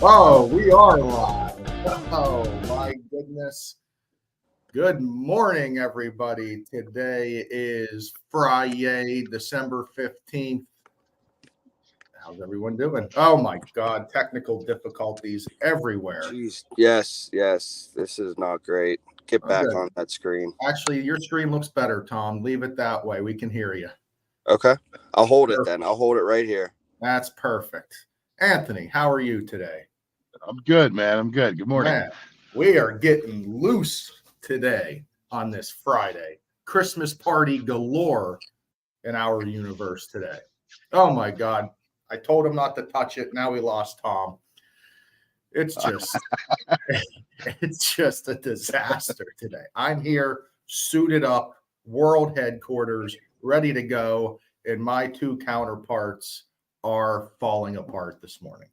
Oh, we are live. Oh, my goodness. Good morning, everybody. Today is Friday, December 15th. How's everyone doing? Oh, my God. Technical difficulties everywhere. Jeez. Yes. This is not great. Get back Okay. on that screen. Actually, your screen looks better, Tom. Leave it that way. We can hear you. Okay. I'll hold it then. I'll hold it right here. That's perfect. Anthony, how are you today? I'm good, man. I'm good. Good morning. Man, we are getting loose today on this Friday. Christmas party galore in our universe today. Oh my God. I told him not to touch it. Now we lost Tom. It's just a disaster today. I'm here suited up, world headquarters, ready to go, and my two counterparts are falling apart this morning.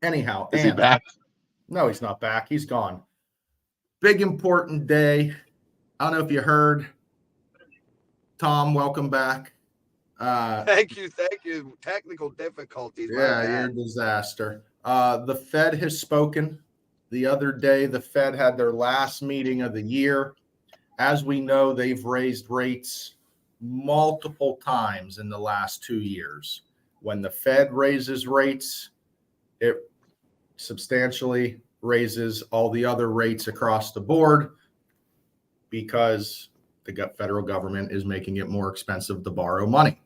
Anyhow, is he back? No, he's not back. He's gone. Big important day. I don't know if you heard. Tom, welcome back. Thank you. Technical difficulties. Yeah, you're a disaster. The Fed has spoken. The other day, the Fed had their last meeting of the year. As we know, they've raised rates multiple times in the last 2 years. When the Fed raises rates, it substantially raises all the other rates across the board because the federal government is making it more expensive to borrow money.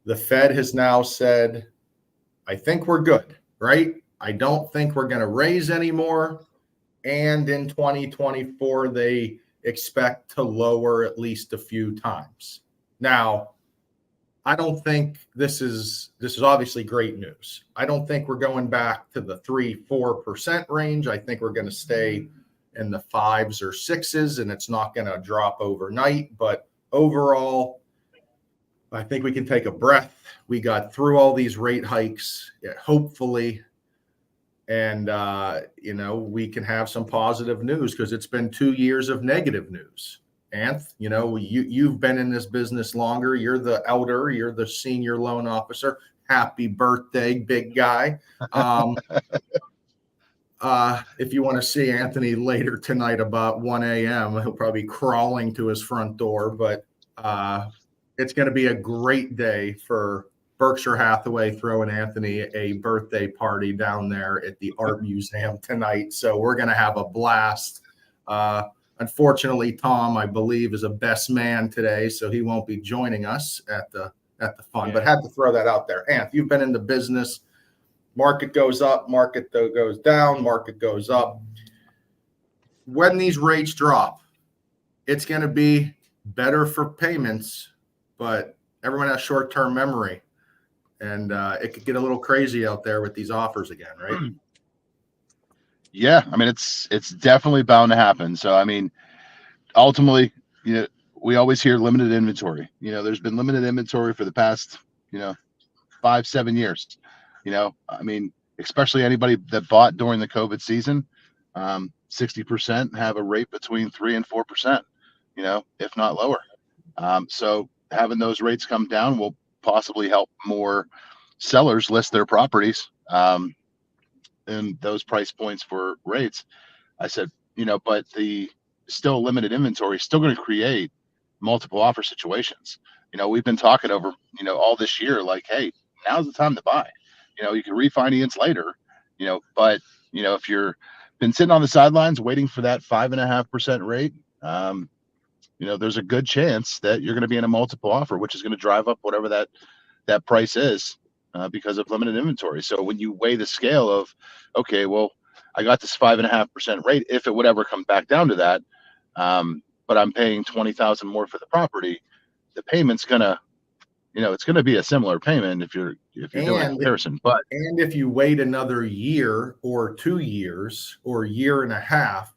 The Fed has now said, I think we're good, right? I don't think we're going to raise anymore. And in 2024, they expect to lower at least a few times. Now, I don't think this is obviously great news. I don't think we're going back to the 3-4% range. I think we're going to stay in the 5s or 6s, and it's not going to drop overnight. But overall, I think we can take a breath. We got through all these rate hikes, hopefully, and we can have some positive news because it's been 2 years of negative news. Anth, you've been in this business longer. You're the elder. You're the senior loan officer. Happy birthday, big guy. If you want to see Anthony later tonight about 1 a.m., he'll probably be crawling to his front door. But it's going to be a great day for Berkshire Hathaway throwing Anthony a birthday party down there at the Art Museum tonight. So we're going to have a blast. Unfortunately, Tom, I believe, is a best man today, so he won't be joining us at the fun. Yeah. But had to throw that out there. Anth, you've been in the business. Market goes up, market goes down, market goes up. When these rates drop, it's going to be better for payments, but everyone has short-term memory, and it could get a little crazy out there with these offers again, right? Yeah, I mean, it's definitely bound to happen. So, I mean, ultimately, we always hear limited inventory. There's been limited inventory for the past, 5-7 years. I mean, especially anybody that bought during the COVID season, 60% have a rate between 3 and 4%, if not lower. So having those rates come down will possibly help more sellers list their properties. And those price points for rates, I said, but the still limited inventory is still going to create multiple offer situations. We've been talking over, all this year, like, hey, now's the time to buy. You can refinance later, but, if you're been sitting on the sidelines waiting for that 5.5% rate, there's a good chance that you're going to be in a multiple offer, which is going to drive up whatever that price is. Because of limited inventory. So when you weigh the scale of, okay, well, I got this 5.5% rate, if it would ever come back down to that, but I'm paying $20,000 more for the property, the payment's gonna, it's gonna be a similar payment if you're doing a comparison. But if you wait another year or 2 years or a year and a half,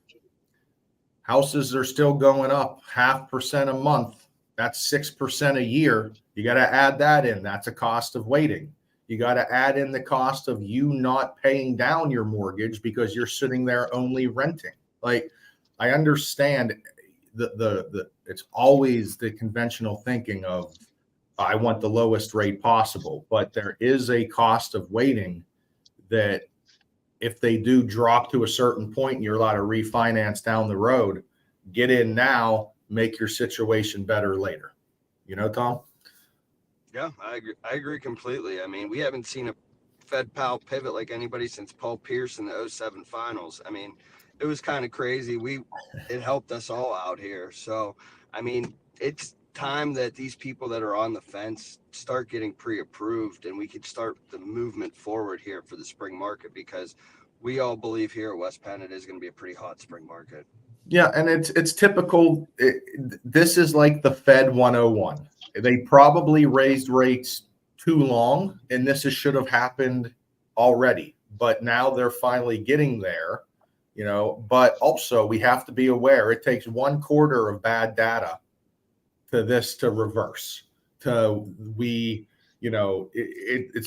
houses are still going up 0.5% a month. That's 6% a year. You got to add that in. That's a cost of waiting. You got to add in the cost of you not paying down your mortgage because you're sitting there only renting. Like, I understand the it's always the conventional thinking of, I want the lowest rate possible. But there is a cost of waiting that if they do drop to a certain point and you're allowed to refinance down the road, get in now, make your situation better later. You know, Tom? Yeah, I agree completely. I mean, we haven't seen a Fed pal pivot like anybody since Paul Pierce in the '07 finals. I mean, it was kind of crazy. It helped us all out here. So, I mean, it's time that these people that are on the fence start getting pre-approved and we could start the movement forward here for the spring market, because we all believe here at West Penn it is going to be a pretty hot spring market. Yeah, and it's typical. This is like the Fed 101. They probably raised rates too long, and should have happened already. But now they're finally getting there, you know. But also, we have to be aware it takes 1/4 of bad data to reverse. It's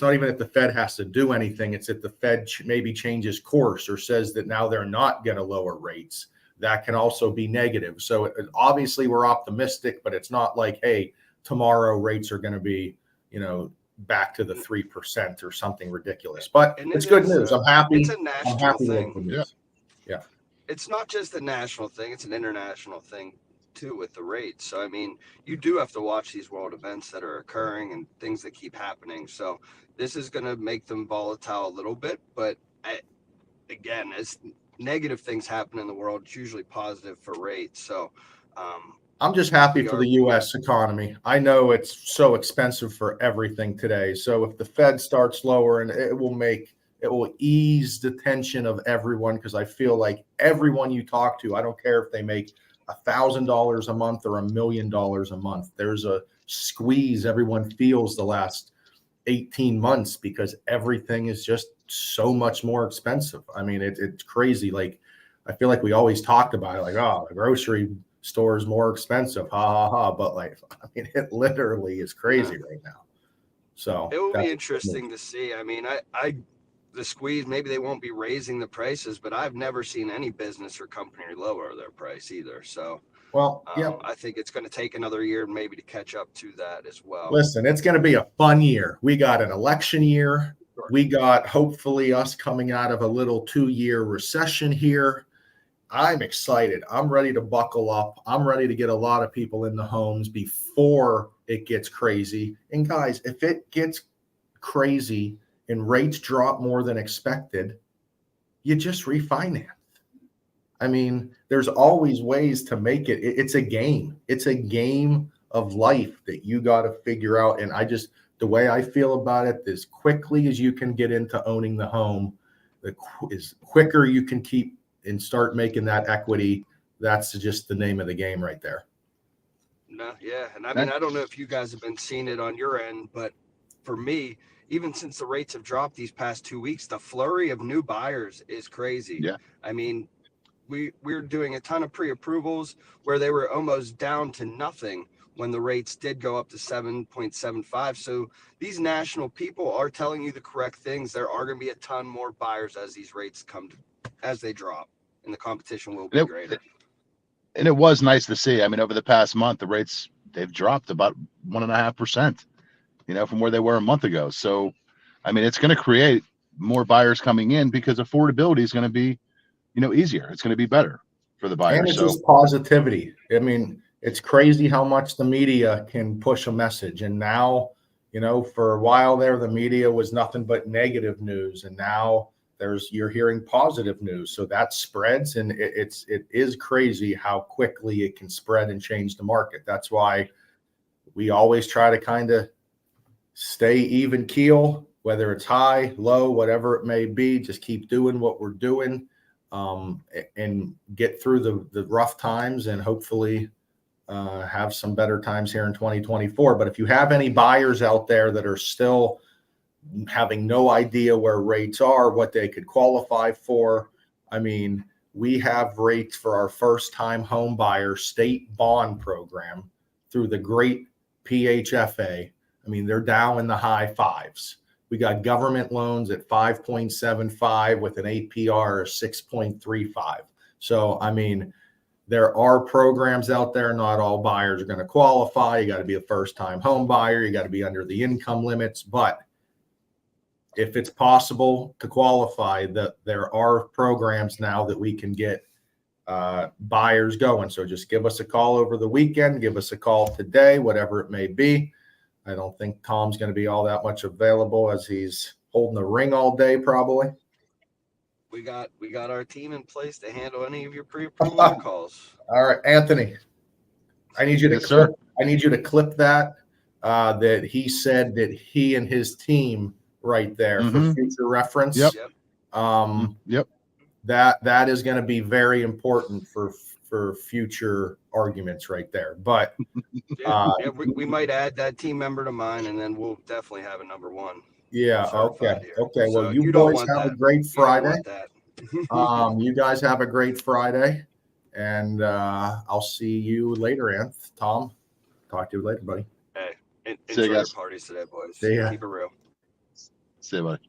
not even that the Fed has to do anything. It's that the Fed maybe changes course or says that now they're not going to lower rates. That can also be negative. So obviously we're optimistic, but it's not like, hey, tomorrow rates are going to be, back to the 3% or something ridiculous. But it's good news. I'm happy. It's a national thing. Yeah. It's not just a national thing. It's an international thing too with the rates. So, I mean, you do have to watch these world events that are occurring and things that keep happening. So this is going to make them volatile a little bit. But again, as negative things happen in the world, it's usually positive for rates. So I'm just happy for the U.S. economy. I know it's so expensive for everything today. So if the Fed starts lower, and it will ease the tension of everyone, because I feel like everyone you talk to, I don't care if they make $1,000 a month or $1 million a month, there's a squeeze everyone feels the last 18 months because everything is just so much more expensive. I mean, it's crazy. Like, I feel like we always talked about it, like, oh, the grocery store is more expensive, ha ha ha. But like, I mean, it literally is crazy right now. So it will be interesting to see. I mean, the squeeze, maybe they won't be raising the prices, but I've never seen any business or company lower their price either. So, well, yeah, I think it's going to take another year maybe to catch up to that as well. Listen, it's going to be a fun year. We got an election year. Sure. We got hopefully us coming out of a little 2-year recession here. I'm excited. I'm ready to buckle up. I'm ready to get a lot of people in the homes before it gets crazy. And guys, if it gets crazy and rates drop more than expected, you just refinance. I mean, there's always ways to make it. It's a game. It's a game of life that you got to figure out. And the way I feel about it, as quickly as you can get into owning the home, is quicker you can keep and start making that equity. That's just the name of the game right there. No, yeah. And I mean, I don't know if you guys have been seeing it on your end, but for me, even since the rates have dropped these past 2 weeks, the flurry of new buyers is crazy. Yeah. I mean, we're doing a ton of pre-approvals where they were almost down to nothing when the rates did go up to 7.75. So these national people are telling you the correct things. There are going to be a ton more buyers as these rates as they drop, and the competition will be greater. And it was nice to see. I mean, over the past month, the rates, they've dropped about 1.5%, from where they were a month ago. So, I mean, it's going to create more buyers coming in because affordability is going to be, easier. It's going to be better for the buyers. And it's just positivity. I mean, it's crazy how much the media can push a message. And now, for a while there, the media was nothing but negative news. And now you're hearing positive news. So that spreads, and it is crazy how quickly it can spread and change the market. That's why we always try to kind of stay even keel, whether it's high, low, whatever it may be. Just keep doing what we're doing. And get through the rough times, and hopefully have some better times here in 2024. But if you have any buyers out there that are still having no idea where rates are, what they could qualify for, I mean, we have rates for our first-time home buyer state bond program through the great PHFA. I mean, they're down in the high fives. We got government loans at 5.75 with an APR of 6.35. So, I mean, There are programs out there. Not all buyers are going to qualify. You got to be a first-time home buyer. You got to be under the income limits. But if it's possible to qualify, that there are programs now that we can get buyers going. So just give us a call over the weekend. Give us a call today, whatever it may be. I don't think Tom's going to be all that much available as he's holding the ring all day, probably. We got our team in place to handle any of your pre-approval calls. All right, Anthony, I need you to Yes, sir. I need you to clip that that he said that he and his team right there for Mhm. future reference. Yep. Yep. That is going to be very important for future arguments right there. But We might add that team member to mine, and then we'll definitely have a number one. yeah, certified okay, here. okay. So Well, you don't boys want have a that. great You don't Friday. want that. You guys have a great Friday, and I'll see you later, Anth. Tom, talk to you later, buddy. Hey, See you enjoy your guys. parties today, boys. See ya. Keep it real. See you, buddy.